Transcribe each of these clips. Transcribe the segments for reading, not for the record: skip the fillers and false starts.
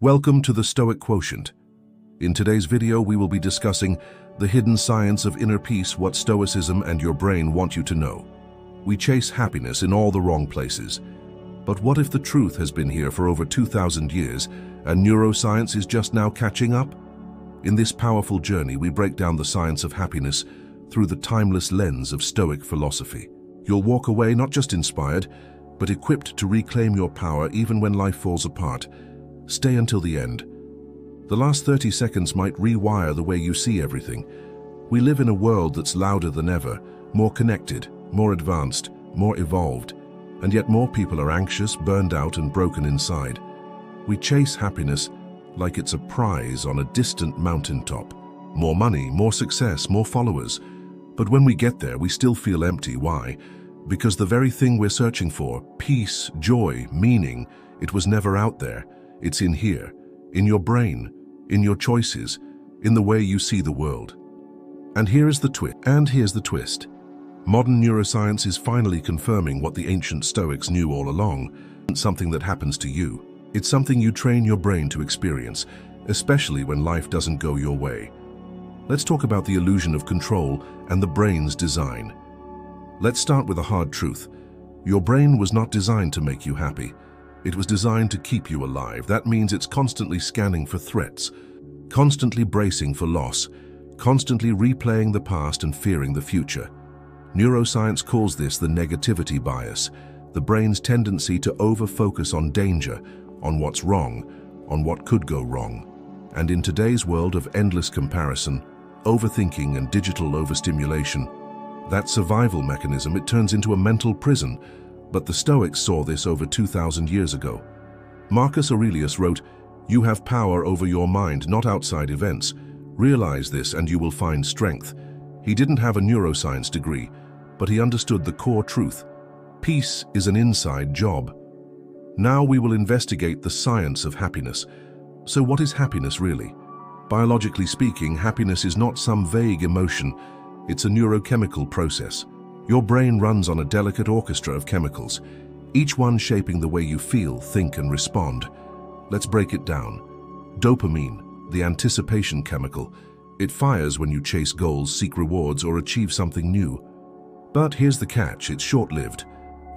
Welcome to the Stoic Quotient. In today's video, we will be discussing the hidden science of inner peace, what Stoicism and your brain want you to know. We chase happiness in all the wrong places. But what if the truth has been here for over 2,000 years and neuroscience is just now catching up? In this powerful journey, we break down the science of happiness through the timeless lens of Stoic philosophy. You'll walk away not just inspired, but equipped to reclaim your power even when life falls apart. Stay until the end. The last 30 seconds might rewire the way you see everything. We live in a world that's louder than ever, more connected, more advanced, more evolved, and yet more people are anxious, burned out, and broken inside. We chase happiness like it's a prize on a distant mountaintop. More money, more success, more followers. But when we get there, we still feel empty. Why? Because the very thing we're searching for, peace, joy, meaning, it was never out there. It's in here, in your brain, in your choices, in the way you see the world. And here's the twist. Modern neuroscience is finally confirming what the ancient Stoics knew all along. It's something that happens to you. It's something you train your brain to experience, especially when life doesn't go your way. Let's talk about the illusion of control and the brain's design. Let's start with a hard truth. Your brain was not designed to make you happy. It was designed to keep you alive. That means it's constantly scanning for threats, constantly bracing for loss, constantly replaying the past and fearing the future. Neuroscience calls this the negativity bias, the brain's tendency to over-focus on danger, on what's wrong, on what could go wrong. And in today's world of endless comparison, overthinking and digital overstimulation, that survival mechanism, it turns into a mental prison. But the Stoics saw this over 2,000 years ago. Marcus Aurelius wrote, "You have power over your mind, not outside events. Realize this and you will find strength." He didn't have a neuroscience degree, but he understood the core truth. Peace is an inside job. Now we will investigate the science of happiness. So what is happiness really? Biologically speaking, happiness is not some vague emotion. It's a neurochemical process. Your brain runs on a delicate orchestra of chemicals, each one shaping the way you feel, think, and respond. Let's break it down. Dopamine, the anticipation chemical. It fires when you chase goals, seek rewards, or achieve something new. But here's the catch, it's short-lived.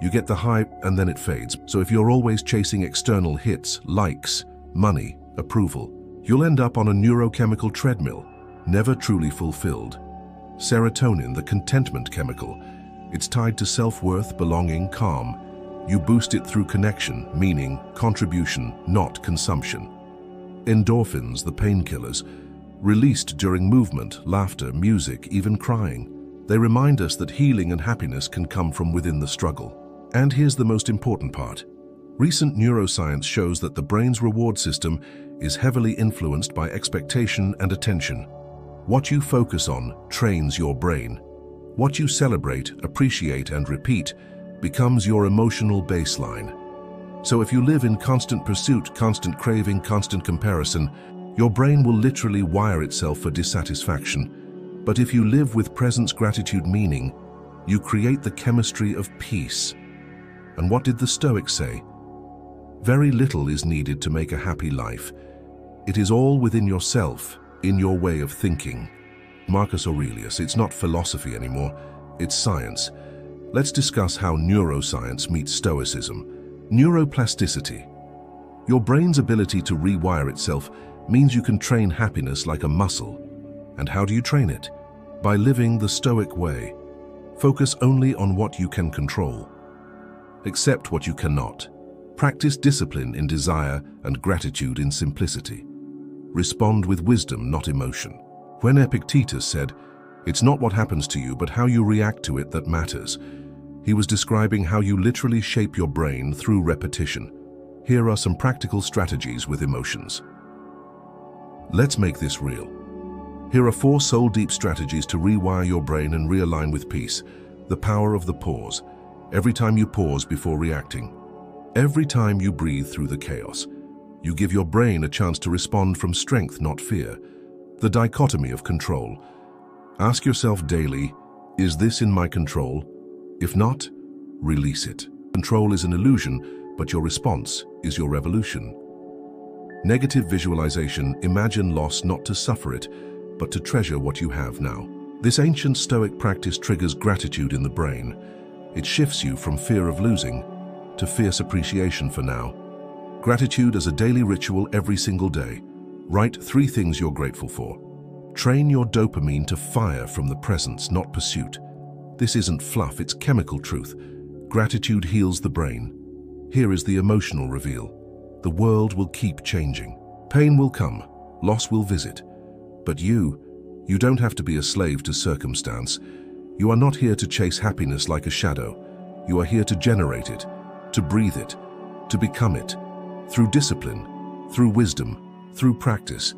You get the hype and then it fades. So if you're always chasing external hits, likes, money, approval, you'll end up on a neurochemical treadmill, never truly fulfilled. Serotonin, the contentment chemical. It's tied to self-worth, belonging, calm. You boost it through connection, meaning, contribution, not consumption. Endorphins, the painkillers, released during movement, laughter, music, even crying. They remind us that healing and happiness can come from within the struggle. And here's the most important part. Recent neuroscience shows that the brain's reward system is heavily influenced by expectation and attention. What you focus on trains your brain. What you celebrate, appreciate, and repeat becomes your emotional baseline. So if you live in constant pursuit, constant craving, constant comparison, your brain will literally wire itself for dissatisfaction. But if you live with presence, gratitude, meaning, you create the chemistry of peace. And what did the Stoics say? Very little is needed to make a happy life. It is all within yourself, in your way of thinking. Marcus Aurelius, it's not philosophy anymore, it's science. Let's discuss how neuroscience meets Stoicism. Neuroplasticity. Your brain's ability to rewire itself means you can train happiness like a muscle. And how do you train it? By living the Stoic way. Focus only on what you can control. Accept what you cannot. Practice discipline in desire and gratitude in simplicity. Respond with wisdom, not emotion. When Epictetus said, "It's not what happens to you, but how you react to it that matters," he was describing how you literally shape your brain through repetition. Here are some practical strategies with emotions. Let's make this real. Here are 4 soul-deep strategies to rewire your brain and realign with peace. The power of the pause. Every time you pause before reacting. Every time you breathe through the chaos. You give your brain a chance to respond from strength, not fear. The dichotomy of control. Ask yourself daily, is this in my control? If not, release it. Control is an illusion, but your response is your revolution. Negative visualization: imagine loss not to suffer it, but to treasure what you have now. This ancient Stoic practice triggers gratitude in the brain. It shifts you from fear of losing to fierce appreciation for now. Gratitude as a daily ritual every single day. Write 3 things you're grateful for. Train your dopamine to fire from the presence, not pursuit. This isn't fluff, it's chemical truth. Gratitude heals the brain. Here is the emotional reveal. The world will keep changing. Pain will come, loss will visit. But you don't have to be a slave to circumstance. You are not here to chase happiness like a shadow. You are here to generate it, to breathe it, to become it. Through discipline, through wisdom, through practice,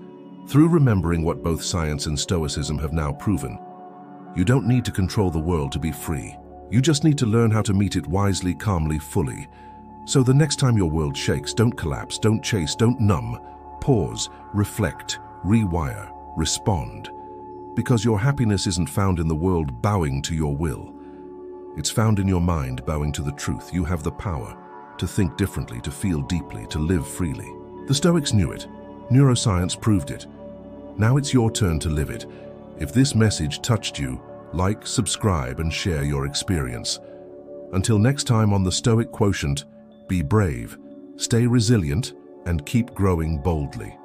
through remembering what both science and Stoicism have now proven. You don't need to control the world to be free. You just need to learn how to meet it wisely, calmly, fully. So the next time your world shakes, don't collapse, don't chase, don't numb. Pause, reflect, rewire, respond. Because your happiness isn't found in the world bowing to your will. It's found in your mind bowing to the truth. You have the power to think differently, to feel deeply, to live freely. The Stoics knew it. Neuroscience proved it. Now it's your turn to live it. If this message touched you, like, subscribe, and share your experience. Until next time on the Stoic Quotient, be brave, stay resilient, and keep growing boldly.